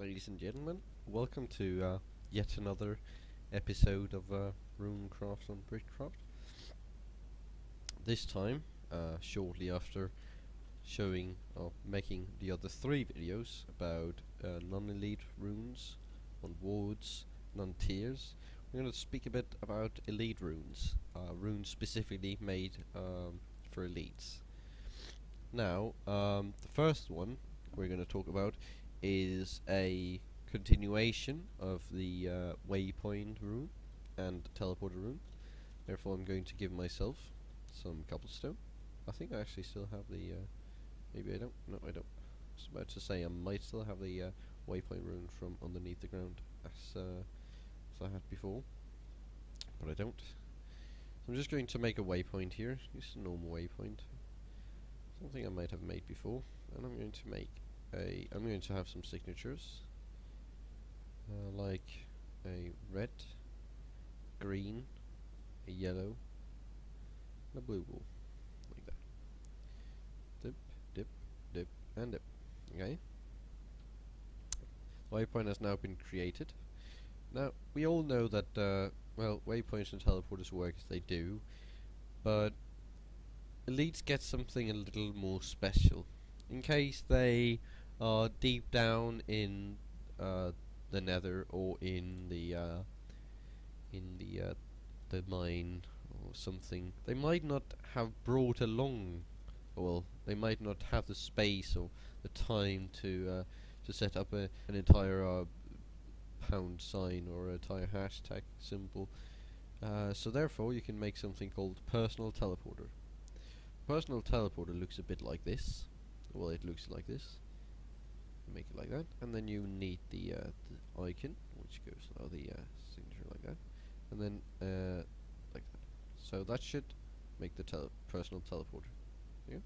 ladies and gentlemen, welcome to yet another episode of Runecraft on BritCraft. This time, shortly after showing or making the other three videos about non-elite runes on wards and on tiers, we're going to speak a bit about elite runes, runes specifically made for elites. Now, the first one we're going to talk about is a continuation of the Waypoint Rune and Teleporter Rune. Therefore, I'm going to give myself some cobblestone. I think I actually still have the. Maybe I don't. No, I don't. I was about to say I might still have the Waypoint Rune from underneath the ground as I had before, but I don't. So I'm just going to make a waypoint here. Just a normal waypoint. Something I might have made before, and I'm going to make a. I'm going to have some signatures, like a red, green, a yellow, and a blue wool, like that. Dip, dip, dip, and dip. Okay. Waypoint has now been created. Now we all know that well, waypoints and teleporters work as they do, but elites get something a little more special. In case they are deep down in the nether or in the mine or something, they might not have brought along, well, they might not have the space or the time to set up an entire pound sign or an entire hashtag symbol. So therefore, you can make something called personal teleporter. Personal teleporter looks a bit like this. Well, it looks like this. Make it like that, and then you need the icon, which goes the signature like that, and then like that. So that should make the personal teleporter. Yeah,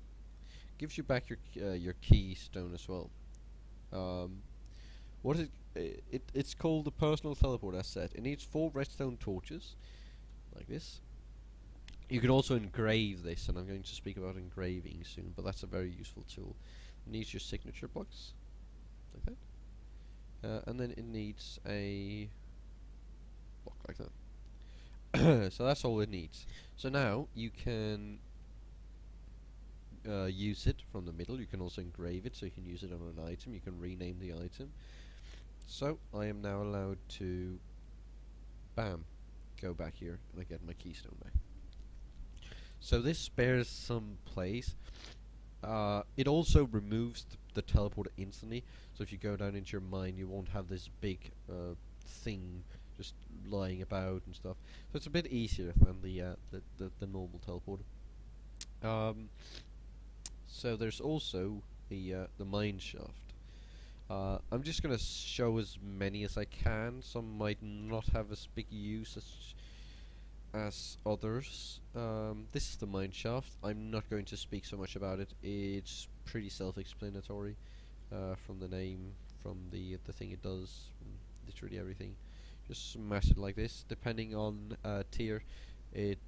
gives you back your keystone as well. What is it? It's called the personal teleporter set. It needs 4 redstone torches, like this. You can also engrave this, and I'm going to speak about engraving soon, but that's a very useful tool. It needs your signature box, like that. And then it needs a block like that. So that's all it needs. So now you can use it from the middle. You can also engrave it, so you can use it on an item. You can rename the item. So I am now allowed to, bam, go back here and I get my keystone back. So this spares some place. It also removes the teleporter instantly. So if you go down into your mine, you won't have this big thing just lying about and stuff. So it's a bit easier than the normal teleporter. So there's also the Mineshaft. I'm just gonna show as many as I can. Some might not have as big use as others. This is the Mineshaft. I'm not going to speak so much about it. It's pretty self-explanatory from the name, from the thing it does, literally everything. Just smash it like this. Depending on tier, it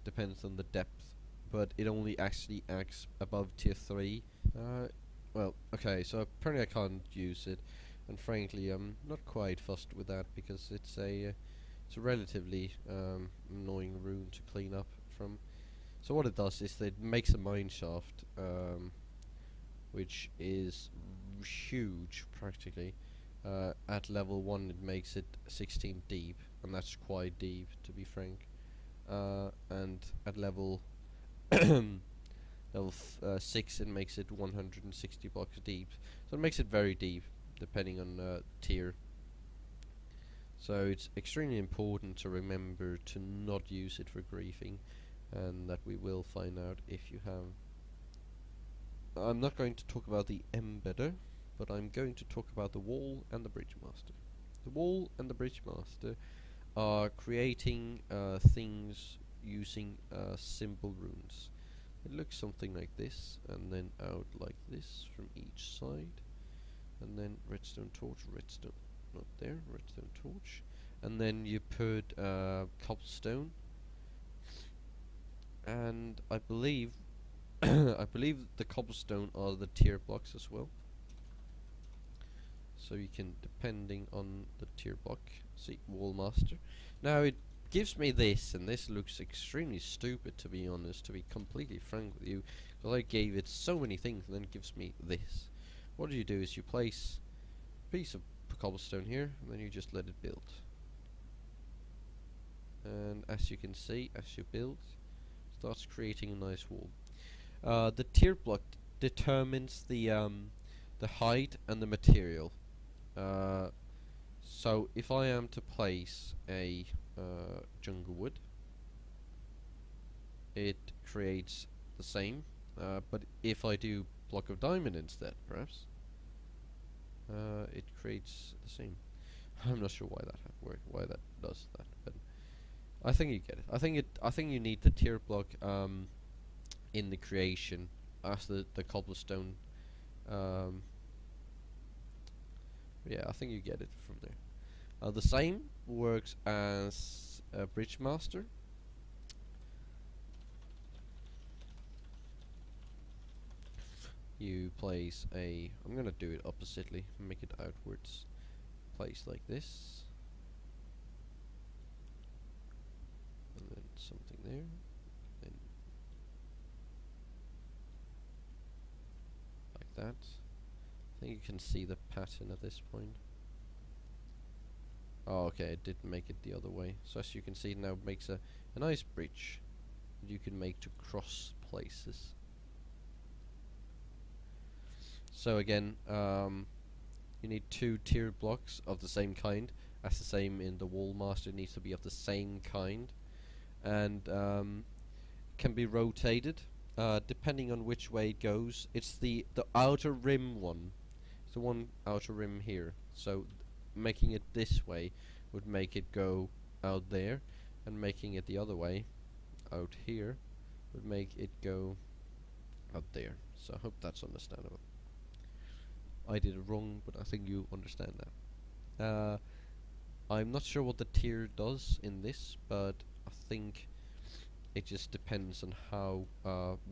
depends on the depth, but it only actually acts above tier 3. Well, okay, so apparently I can't use it, and frankly I'm not quite fussed with that because it's a relatively annoying rune to clean up from. So what it does is that it makes a mineshaft, which is huge practically. At level 1 it makes it 16 deep, and that's quite deep to be frank. And at level level 6 it makes it 160 blocks deep. So it makes it very deep depending on tier. So it's extremely important to remember to not use it for griefing, and that we will find out if you have. I'm not going to talk about the embedder, but I'm going to talk about the wall and the bridge master. The wall and the bridge master are creating things using simple runes. It looks something like this, and then out like this from each side, and then redstone torch, redstone. Not there, redstone torch, and then you put cobblestone, and I believe I believe the cobblestone are the tier blocks as well. So you can, depending on the tier block, see wall master. Now it gives me this, and this looks extremely stupid, to be honest, to be completely frank with you, because I gave it so many things and then it gives me this. What you do is you place a piece of cobblestone here, and then you just let it build. And as you can see, as you build, it starts creating a nice wall. The tier block determines the height and the material. So if I am to place a jungle wood, it creates the same. But if I do block of diamond instead, perhaps, it creates the same. I'm not sure why that does that, but I think you get it. I think you need the tier block in the creation as the cobblestone. Yeah, I think you get it from there. The same works as a bridge master. You place a, I'm gonna do it oppositely, make it outwards. Place like this, and then something there, then like that. I think you can see the pattern at this point. Oh, okay, it did make it the other way. So as you can see, now it makes a nice bridge that you can make to cross places. So again, you need 2 tier blocks of the same kind. As the same in the wall master, it needs to be of the same kind, and can be rotated depending on which way it goes. It's the outer rim one. It's the one outer rim here. So making it this way would make it go out there, and making it the other way out here would make it go out there. So I hope that's understandable. I did it wrong, but I think you understand that. I'm not sure what the tier does in this, but I think it just depends on how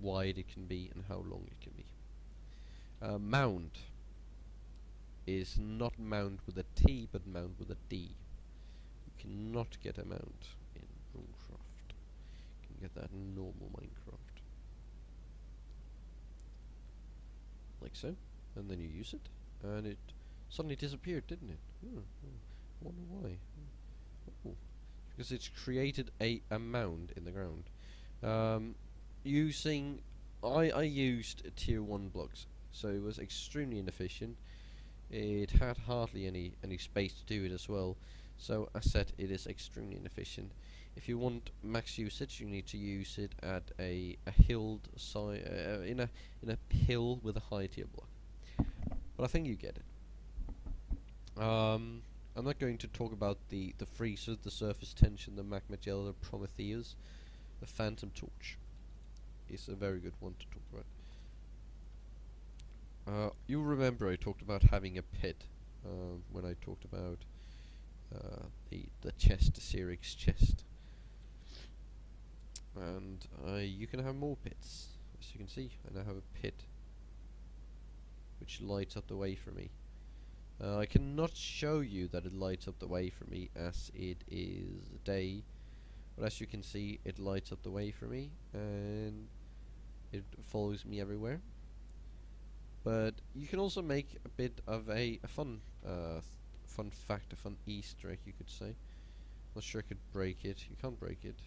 wide it can be and how long it can be. Mound is not mound with a T, but mound with a D. You cannot get a mound in Runecraft. You can get that in normal Minecraft. Like so. And then you use it, and it suddenly disappeared, didn't it? I wonder why. Oh, because it's created a mound in the ground. I used tier 1 blocks, so it was extremely inefficient. It had hardly any space to do it as well. So as said, it is extremely inefficient. If you want max usage, you need to use it at a hilled side, in a hill with a high tier block. But I think you get it. I'm not going to talk about the freezer, the surface tension, the magma gel, the Prometheus. The phantom torch is a very good one to talk about. You remember I talked about having a pit when I talked about the chest, the Cyrix chest, and you can have more pits. As you can see, I now have a pit which lights up the way for me. I cannot show you that it lights up the way for me as it is day, but as you can see, it lights up the way for me and it follows me everywhere. But you can also make a bit of a fun fact, a fun Easter egg, you could say. Not sure I could break it. You can't break it.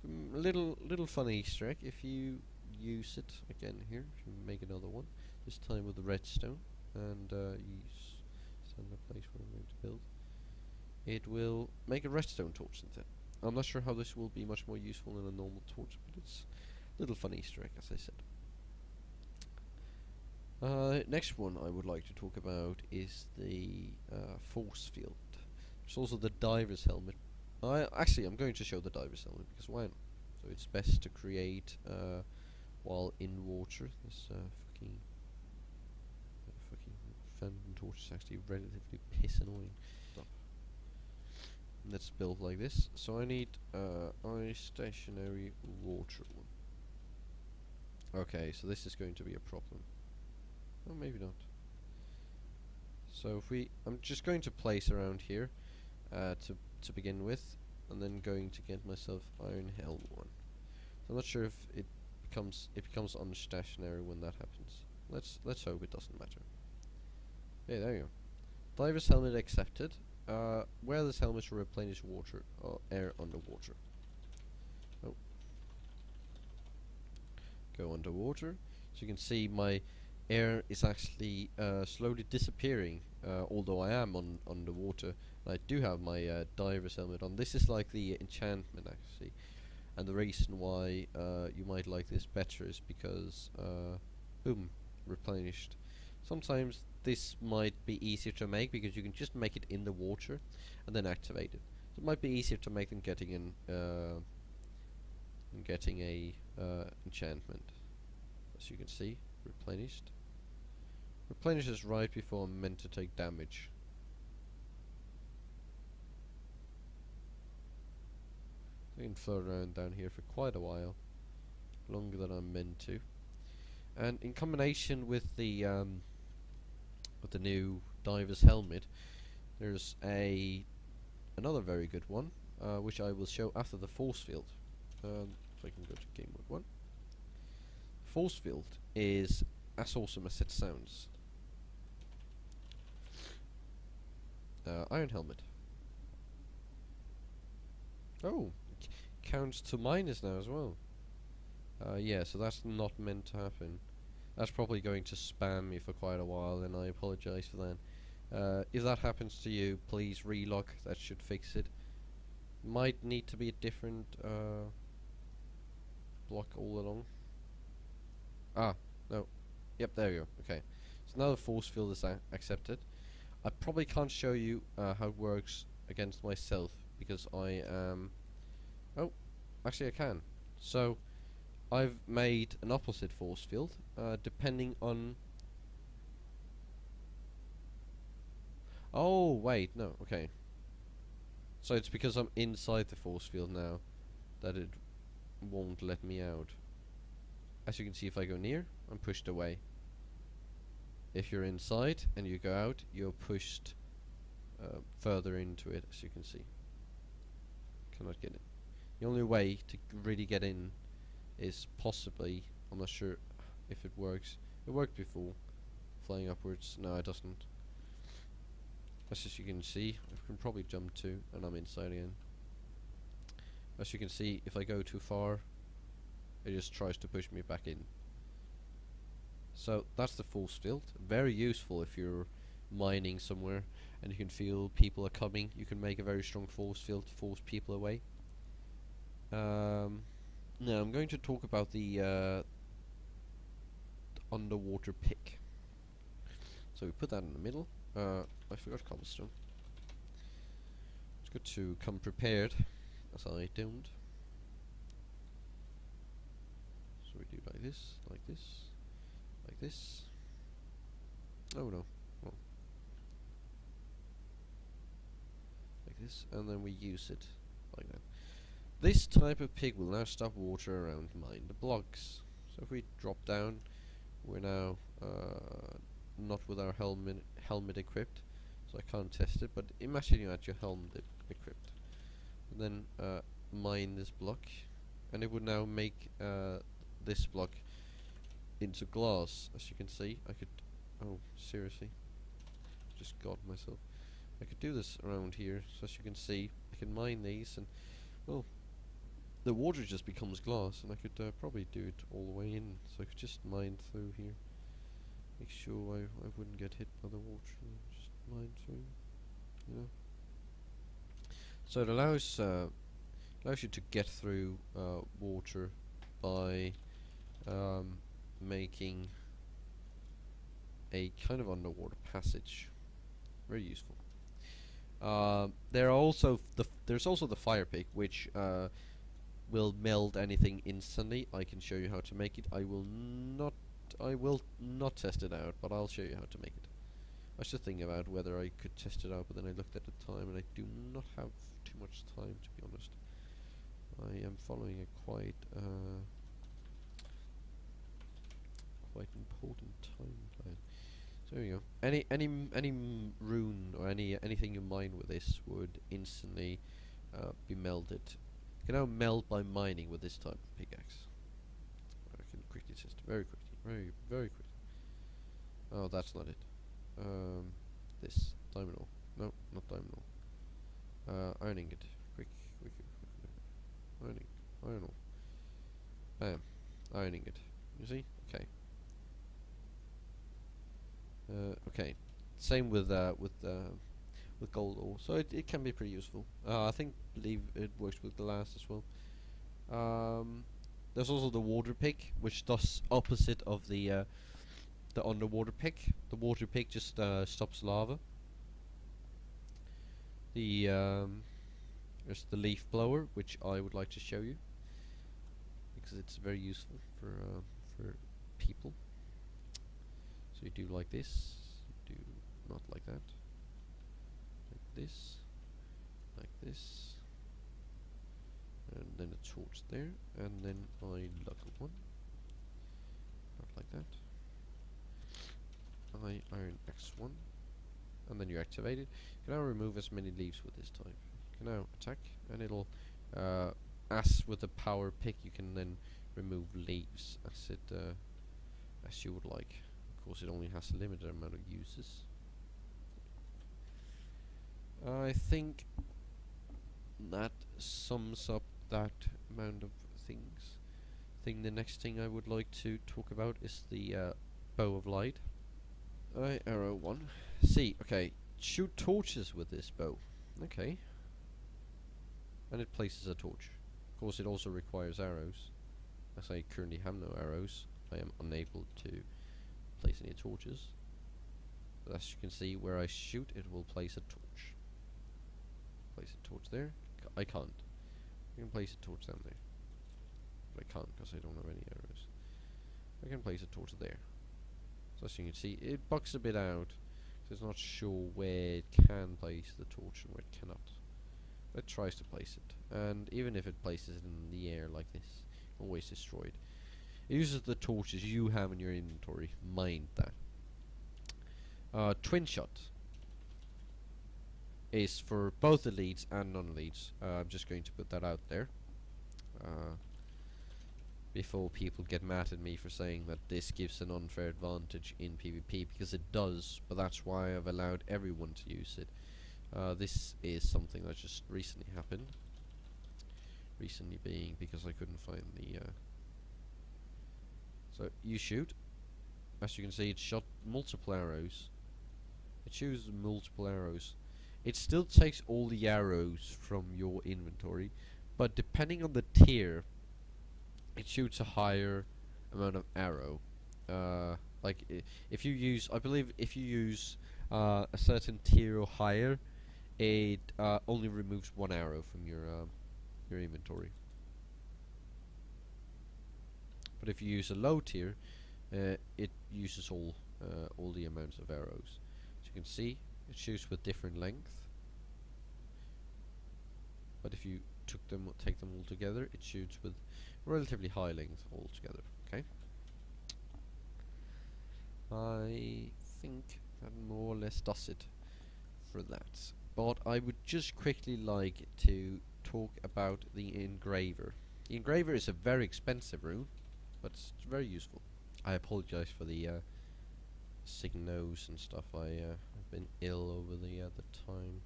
A little fun Easter egg if you use it again here. If you make another one, this time with the redstone, and use standard place where I'm going to build. It will make a redstone torch instead. I'm not sure how this will be much more useful than a normal torch, but it's a little fun Easter egg, as I said. Next one I would like to talk about is the Forcefield. There's also the diver's helmet. Actually, I'm going to show the diver's helmet because why not? So it's best to create while in water. This fucking phantom torch is actually relatively piss annoying. Stop. Let's build like this. So I need stationary water one. Okay, so this is going to be a problem. Oh, maybe not. So if I'm just going to place around here to begin with, and then going to get myself iron helm one. So I'm not sure if it becomes unstationary when that happens. Let's hope it doesn't matter. Okay, there you go. Diver's helmet accepted. Wear this helmet to replenish water or air underwater. Oh. Go underwater. So you can see my air is actually slowly disappearing, although I am underwater. I do have my diver's helmet on. This is like the enchantment actually, and the reason why you might like this better is because boom, replenished. Sometimes this might be easier to make because you can just make it in the water and then activate it. So it might be easier to make than getting a enchantment. As you can see, replenished. Replenishes right before I'm meant to take damage. I can float around down here for quite a while, longer than I'm meant to. And in combination with the new diver's helmet, there's another very good one, which I will show after the Forcefield. If I can go to game mode 1. Forcefield is as awesome as it sounds. Iron helmet. Oh, counts to minus now as well. Yeah, so that's not meant to happen. That's probably going to spam me for quite a while, and I apologize for that. If that happens to you, please relog. That should fix it. Might need to be a different block all along. Ah, no. Yep, there you go. Okay. So now the force field is accepted. I probably can't show you how it works against myself because I am... Oh, actually I can. So, I've made an opposite force field, depending on... Oh, wait, no, okay. So it's because I'm inside the force field now that it won't let me out. As you can see, if I go near, I'm pushed away. If you're inside and you go out, you're pushed further into it, as you can see. Cannot get in. The only way to really get in is possibly, I'm not sure if it works. It worked before, flying upwards. No, it doesn't. As you can see, I can probably jump to, and I'm inside again. As you can see, if I go too far, it just tries to push me back in. So that's the force field. Very useful if you're mining somewhere and you can feel people are coming. You can make a very strong force field to force people away. Now I'm going to talk about the underwater pick. So we put that in the middle. I forgot cobblestone. It's good to come prepared, as I don't. So we do like this, like this, like this. Oh no. Well. Like this, and then we use it like that. This type of pig will now stop water around mine the blocks. So if we drop down, we're now not with our helmet equipped, so I can't test it, but imagine you had your helmet equipped. And then mine this block, and it would now make this block into glass. As you can see, I could... Oh, seriously. Just got myself. I could do this around here, so as you can see, I can mine these, and, well, the water just becomes glass, and I could probably do it all the way in, so I could just mine through here. Make sure I wouldn't get hit by the water, and just mine through, you know. So it allows you to get through water by making a kind of underwater passage. Very useful. There's also the fire pick, which will melt anything instantly. I can show you how to make it. I will not test it out, but I'll show you how to make it. I was just thinking about whether I could test it out, but then I looked at the time, and I do not have too much time, to be honest. I am following a quite important timeline. So There you go. Rune or anything you mine with this would instantly be melted. You can now melt by mining with this type of pickaxe. I can quickly test it, very quickly, very quickly. Oh, that's not it. This diamond ore. No, not diamond ore. Ironing it. Quick. Ironing. Iron ore. Bam. Ironing it. You see? Okay. Okay. Same with gold ore. So it can be pretty useful. I believe it works with glass as well. There's also the water pick, which does opposite of the underwater pick. The water pick just stops lava. There's the leaf blower, which I would like to show you because it's very useful for people. So you do like this, you do not like that, like this, and then a torch there, and then I look at one, not like that. I iron X1, and then you activate it. You can now remove as many leaves with this type. You can now attack, and it'll, as with the power pick, you can then remove leaves as you would like. Of course, it only has a limited amount of uses. I think that sums up that amount of things. The next thing I would like to talk about is the bow of light. Arrow 1. See, okay, shoot torches with this bow. Okay. And it places a torch. Of course, it also requires arrows. As I currently have no arrows, I am unable to place any torches. But as you can see, where I shoot, it will place a torch. Place a torch there. I can't. I can place a torch down there. But I can't because I don't have any arrows. I can place a torch there. So as you can see, it bugs a bit out. So it's not sure where it can place the torch and where it cannot. But it tries to place it. And even if it places it in the air like this, always destroyed. It uses the torches you have in your inventory. Mind that. Twinshot is for both elites and non-elites. I'm just going to put that out there. Before people get mad at me for saying that this gives an unfair advantage in PvP, because it does, but that's why I've allowed everyone to use it. This is something that just recently happened. Recently being because I couldn't find the... So you shoot. As you can see, it shot multiple arrows. It shoots multiple arrows. It still takes all the arrows from your inventory, but depending on the tier, it shoots a higher amount of arrow. Like if you use, I believe, if you use a certain tier or higher, it only removes one arrow from your inventory. But if you use a low tier, it uses all the amounts of arrows. As you can see, it shoots with different length. But if you take them all together, it shoots with relatively high length altogether. Okay. I think that more or less does it for that. But I would just quickly like to talk about the Engraver. The Engraver is a very expensive rune, but it's very useful. I apologize for the sick nose and stuff. I've been ill over the time.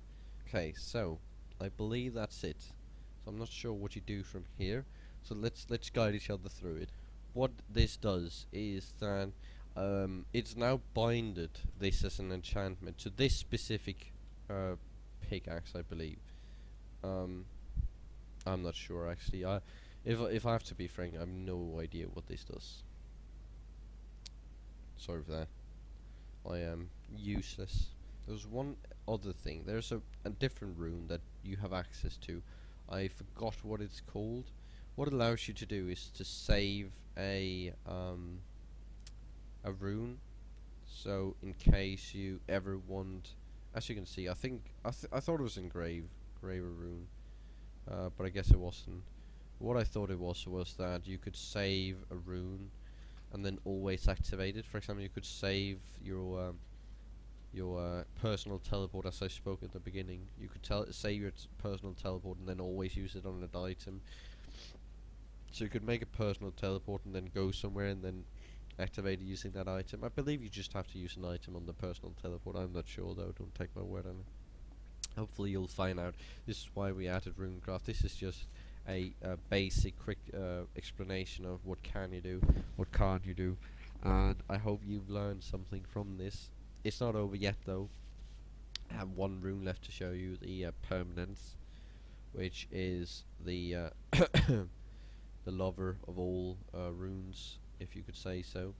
Okay, so I believe that's it. So I'm not sure what you do from here. So let's guide each other through it. What this does is that it's now binded this as an enchantment to this specific pickaxe, I believe. I'm not sure actually. If I have to be frank, I have no idea what this does. Sorry for that. I am useless. There's one other thing. There's a different rune that you have access to. I forgot what it's called. What it allows you to do is to save a rune. So in case you ever want, as you can see, I thought it was Engraver Rune, but I guess it wasn't. What I thought it was that you could save a rune and then always activate it. For example, you could save your your personal teleport, as I spoke at the beginning. You could say your personal teleport and then always use it on an item. So you could make a personal teleport and then go somewhere and then activate it using that item. I believe you just have to use an item on the personal teleport. I'm not sure though, don't take my word on it. Hopefully you'll find out. This is why we added Runecraft. This is just a basic quick explanation of what can you do, what can't you do, and I hope you've learned something from this. It's not over yet though. I have one rune left to show you, the Permanence, which is the the lover of all runes, if you could say so.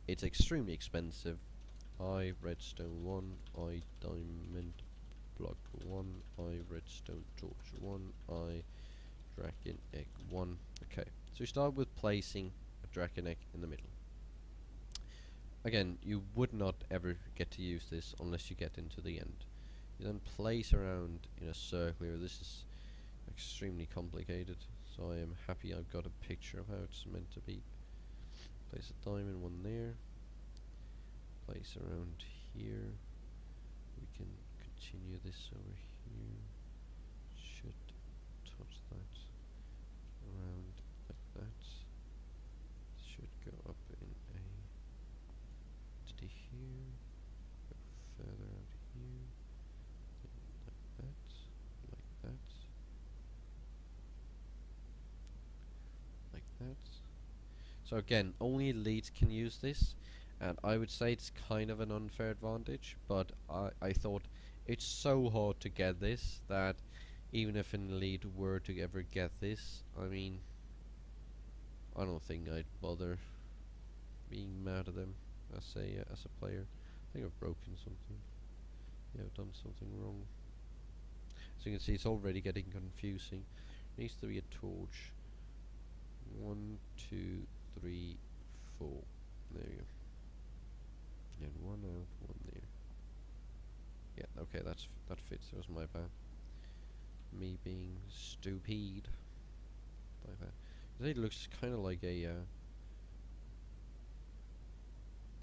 It's extremely expensive. I redstone 1, I diamond block 1, I redstone torch 1, I dragon egg 1. Okay, so you start with placing a dragon egg in the middle. Again, you would not ever get to use this unless you get into the end. You then place around in a circle here. This is extremely complicated, so I am happy I've got a picture of how it's meant to be. Place a diamond one there. Place around here. We can continue this over here. Should touch that around like that. Should go up in a to here. Go further out here. Then like that. Like that. Like that. So again, only elites can use this, and I would say it's kind of an unfair advantage, but I thought it's so hard to get this that even if an elite were to ever get this, I mean, I don't think I'd bother being mad at them as a player. I think I've broken something. Yeah, I've done something wrong. As you can see, it's already getting confusing. Needs to be a torch. 1, 2, 3, 4. There you go. And 1 out, 1 there. Yeah, okay, that fits. That was my bad. Me being stupid. Like that. It looks kind of like a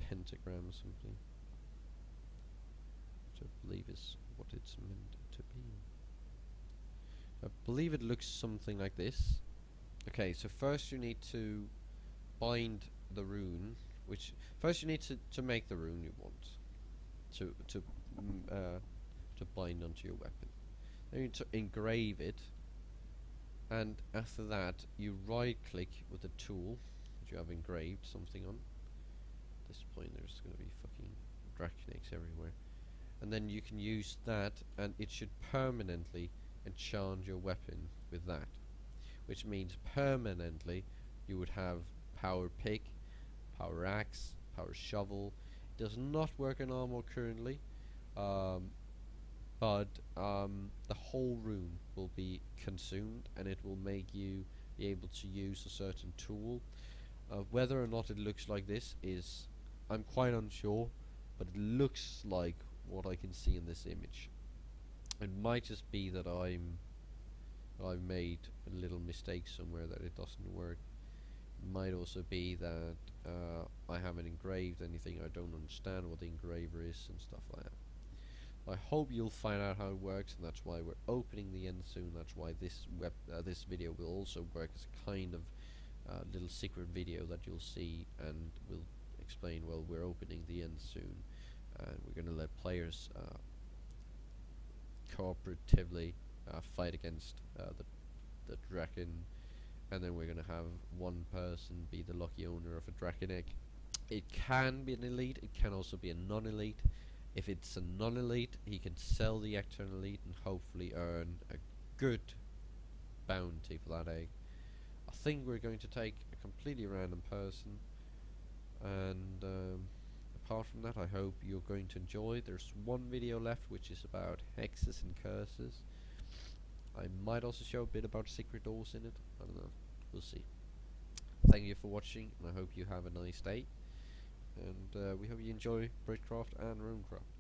pentagram or something. Which I believe is what it's meant to be. I believe it looks something like this. Okay, so first you need to bind the rune, which first you need to make the rune you want to bind onto your weapon. Then you need to engrave it, and after that you right click with the tool that you have engraved something on. At this point there's going to be fucking dragon eggs everywhere, and then you can use that and it should permanently enchant your weapon with that, which means permanently you would have power pick, power axe, power shovel. It does not work on armor currently, but the whole rune will be consumed and it will make you be able to use a certain tool. Whether or not it looks like this is, I'm quite unsure, but it looks like what I can see in this image. It might just be that I've made a little mistake somewhere that it doesn't work. It might also be that I haven't engraved anything, I don't understand what the engraver is and stuff like that. I hope you'll find out how it works, and that's why we're opening the end soon. That's why this video will also work as a kind of little secret video that you'll see, and we'll explain, well, we're opening the end soon, and we're going to let players cooperatively fight against the dragon, and then we're going to have one person be the lucky owner of a dragon egg. It can be an elite, it can also be a non-elite. If it's a non-elite, he can sell the egg to an elite and hopefully earn a good bounty for that egg. I think we're going to take a completely random person, and apart from that, I hope you're going to enjoy. There's one video left which is about hexes and curses. I might also show a bit about secret doors in it. I don't know. We'll see. Thank you for watching, and I hope you have a nice day. And we hope you enjoy BritCraft and Runecraft.